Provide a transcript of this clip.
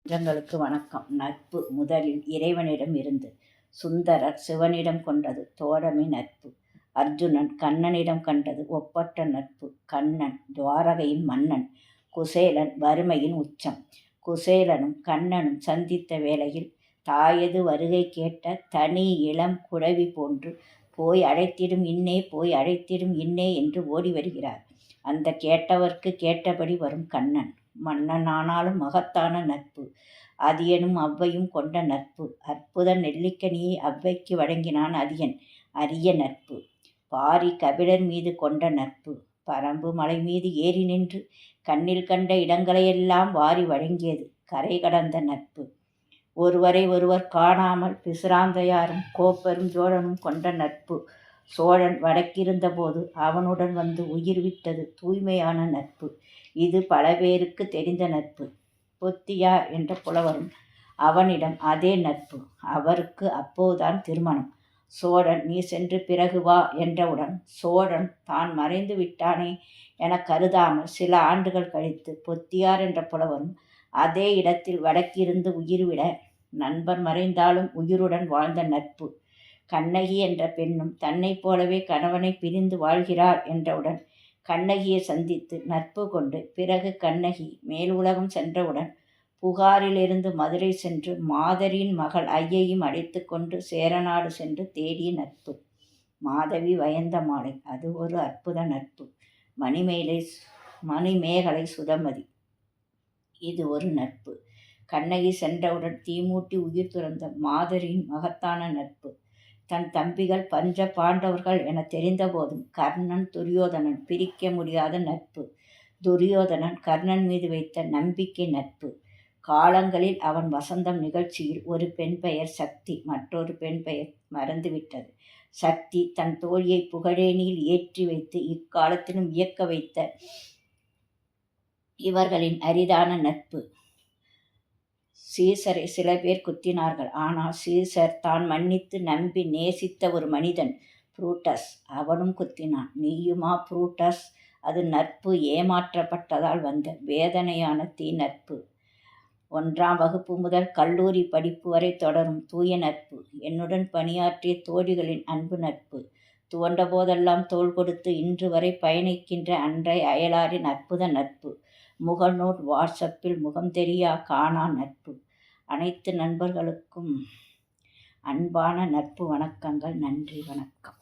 நெஞ்சங்களுக்கு வணக்கம். நட்பு முதலில் இறைவனிடம் இருந்து. சுந்தரர் சிவனிடம் கொண்டது தோழமை நட்பு. அர்ஜுனன் கண்ணனிடம் கண்டது ஒப்பற்ற நட்பு. கண்ணன் துவாரகையின் மன்னன். குசேலன் வறுமையின் உச்சம். குசேலனும் கண்ணனும் சந்தித்த வேளையில் தாயது வருகை கேட்ட தனி இளம் குழவி போன்று போய் அழைத்திடும் இன்னே, போய் அழைத்திடும் இன்னே என்று ஓடி வருகிறார். அந்த கேட்டவர்க்கு கேட்டபடி வரும் கண்ணன். மன்னனானாலும் மகத்தான நட்பு. அதியனும் அவ்வையும் கொண்ட நட்பு. அற்புத நெல்லிக்கனியை அவ்வைக்கு வழங்கினான் அதியன். அரிய நட்பு. பாரி கபிலர் மீது கொண்ட நட்பு. பரம்பு மலை மீது ஏறி நின்று கண்ணில் கண்ட இடங்களையெல்லாம் வாரி வழங்கியது கரை கடந்த நட்பு. ஒருவரை ஒருவர் காணாமல் பிசிராந்தையாரும் கோப்பரும் சோழனும் கொண்ட நட்பு. சோழன் வடக்கிருந்த போது அவனுடன் வந்து உயிர் விட்டது தூய்மையான நட்பு. இது பல பேருக்கு தெரிந்த நட்பு. பொத்தியார் என்ற புலவரும் அவனிடம் அதே நட்பு. அவருக்கு அப்போதுதான் திருமணம். சோழன் நீ சென்று பிறகு வா என்றவுடன் சோழன் தான் மறைந்து விட்டானே என கருதாமல் சில ஆண்டுகள் கழித்து பொத்தியார் என்ற புலவரும் அதே இடத்தில் வடக்கிருந்து உயிர்விட நண்பர் மறைந்தாலும் உயிருடன் வாழ்ந்த நட்பு. கண்ணகி என்ற பெண்ணும் தன்னை போலவே கணவனை பிரிந்து வாழ்கிறார் என்றவுடன் கண்ணகியை சந்தித்து நட்பு கொண்டு பிறகு கண்ணகி மேல் உலகம் சென்றவுடன் புகாரிலிருந்து மதுரை சென்று மாதரியின் மகள் ஐயையும் அழைத்து கொண்டு சேரநாடு சென்று தேடிய நட்பு. மாதவி வயந்த மாலை அது ஒரு அற்புத நட்பு. மணிமேகலை சுதமதி இது ஒரு நட்பு. கண்ணகி சென்றவுடன் தீமூட்டி உயிர் துறந்த மாதரியின் மகத்தான நட்பு. தன் தம்பிகள் பஞ்ச பாண்டவர்கள் என தெரிந்தபோதும் கர்ணன் துரியோதனன் பிரிக்க முடியாத நட்பு. துரியோதனன் கர்ணன் மீது வைத்த நம்பிக்கை நட்பு. காலங்களில் அவன் வசந்தம் நிகழ்ச்சியில் ஒரு பெண் பெயர் சக்தி, மற்றொரு பெண் பெயர் மறந்துவிட்டது. சக்தி தன் தோழியை புகழேணியில் ஏற்றி வைத்து இக்காலத்திலும் வியக்க வைத்த இவர்களின் அரிதான நட்பு. சீசரை சில பேர் குத்தினார்கள். ஆனால் சீசர் தான் மன்னித்து நம்பி நேசித்த ஒரு மனிதன் புரூட்டஸ், அவனும் குத்தினான். நீயுமா புரூட்டஸ்? அது நட்பு ஏமாற்றப்பட்டதால் வந்த வேதனையான தீ நட்பு. 1ஆம் வகுப்பு முதல் கல்லூரி படிப்பு வரை தொடரும் தூய நட்பு. என்னுடன் பணியாற்றிய தோழிகளின் அன்பு நட்பு. துவண்ட போதெல்லாம் தோள் கொடுத்து இன்று வரை பயணிக்கின்ற அன்றை அயலாரின் அற்புத நட்பு. முகநூல் வாட்ஸ்அப்பில் முகம் தெரியா காணா நட்பு. அனைத்து நண்பர்களுக்கும் அன்பான நட்பு வணக்கங்கள். நன்றி, வணக்கம்.